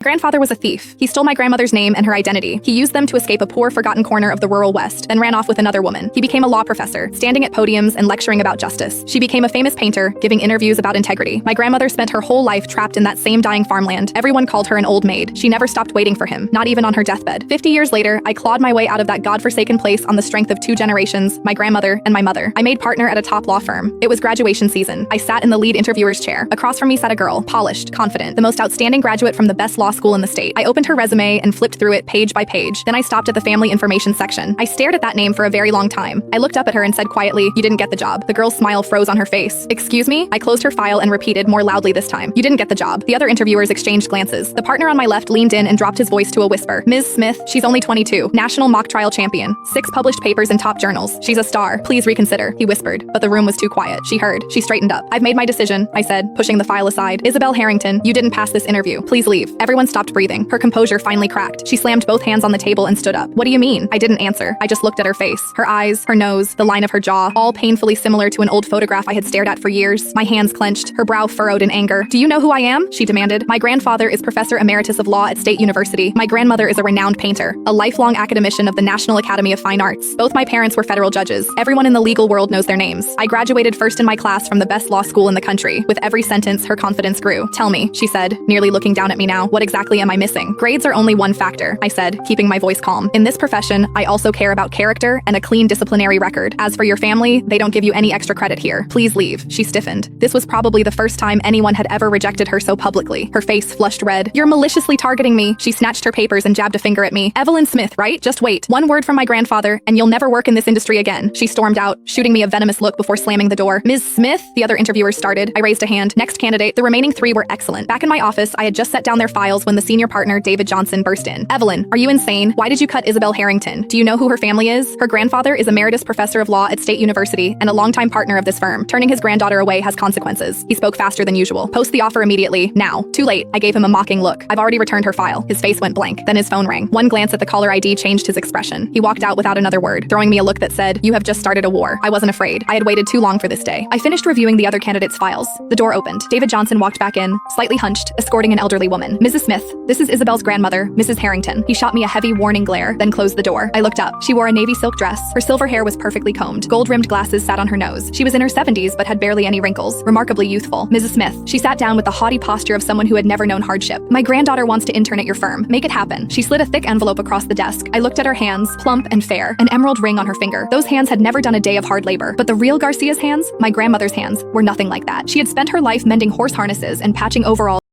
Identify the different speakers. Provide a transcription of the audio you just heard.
Speaker 1: Grandfather was a thief. He stole my grandmother's name and her identity. He used them to escape a poor, forgotten corner of the rural West, then ran off with another woman. He became a law professor, standing at podiums and lecturing about justice. She became a famous painter, giving interviews about integrity. My grandmother spent her whole life trapped in that same dying farmland. Everyone called her an old maid. She never stopped waiting for him, not even on her deathbed. 50 years later, I clawed my way out of that godforsaken place on the strength of 2 generations, my grandmother and my mother. I made partner at a top law firm. It was graduation season. I sat in the lead interviewer's chair. Across from me sat a girl, polished, confident, the most outstanding graduate from the best law school in the state. I opened her resume and flipped through it page by page. Then I stopped at the family information section. I stared at that name for a very long time. I looked up at her and said quietly, "You didn't get the job." The girl's smile froze on her face. "Excuse me?" I closed her file and repeated more loudly this time, "You didn't get the job." The other interviewers exchanged glances. The partner on my left leaned in and dropped his voice to a whisper. "Ms. Smith, she's only 22. National mock trial champion. 6 published papers in top journals. She's a star. Please reconsider," he whispered, but the room was too quiet. She heard. She straightened up. "I've made my decision," I said, pushing the file aside. "Isabel Harrington, you didn't pass this interview. Please leave." Everyone stopped breathing. Her composure finally cracked. She slammed both hands on the table and stood up. "What do you mean?" I didn't answer. I just looked at her face. Her eyes, her nose, the line of her jaw, all painfully similar to an old photograph I had stared at for years. My hands clenched, her brow furrowed in anger. "Do you know who I am?" she demanded. "My grandfather is Professor Emeritus of Law at State University. My grandmother is a renowned painter, a lifelong academician of the National Academy of Fine Arts. Both my parents were federal judges. Everyone in the legal world knows their names. I graduated first in my class from the best law school in the country." With every sentence, her confidence grew. "Tell me," she said, nearly looking down at me now, "what exactly am I missing?" "Grades are only one factor," I said, keeping my voice calm. "In this profession, I also care about character and a clean disciplinary record. As for your family, they don't give you any extra credit here. Please leave." She stiffened. This was probably the first time anyone had ever rejected her so publicly. Her face flushed red. "You're maliciously targeting me." She snatched her papers and jabbed a finger at me. "Evelyn Smith, right? Just wait. One word from my grandfather, and you'll never work in this industry again." She stormed out, shooting me a venomous look before slamming the door. "Ms. Smith?" the other interviewers started. I raised a hand. "Next candidate." The remaining 3 were excellent. Back in my office, I had just set down their files when the senior partner, David Johnson, burst in. "Evelyn, are you insane? Why did you cut Isabel Harrington? Do you know who her family is? Her grandfather is Emeritus Professor of Law at State University and a longtime partner of this firm. Turning his granddaughter away has consequences." He spoke faster than usual. "Post the offer immediately. Now." Too late. I gave him a mocking look. "I've already returned her file." His face went blank. Then his phone rang. One glance at the caller ID changed his expression. He walked out without another word, throwing me a look that said, "You have just started a war." I wasn't afraid. I had waited too long for this day. I finished reviewing the other candidates' files. The door opened. David Johnson walked back in, slightly hunched, escorting an elderly woman. "Mrs. Smith, this is Isabel's grandmother, Mrs. Harrington." He shot me a heavy warning glare, then closed the door. I looked up. She wore a navy silk dress. Her silver hair was perfectly combed. Gold-rimmed glasses sat on her nose. She was in her 70s but had barely any wrinkles. Remarkably youthful. "Mrs. Smith." She sat down with the haughty posture of someone who had never known hardship. "My granddaughter wants to intern at your firm. Make it happen." She slid a thick envelope across the desk. I looked at her hands, plump and fair, an emerald ring on her finger. Those hands had never done a day of hard labor. But the real Garcia's hands, my grandmother's hands, were nothing like that. She had spent her life mending horse harnesses and patching overalls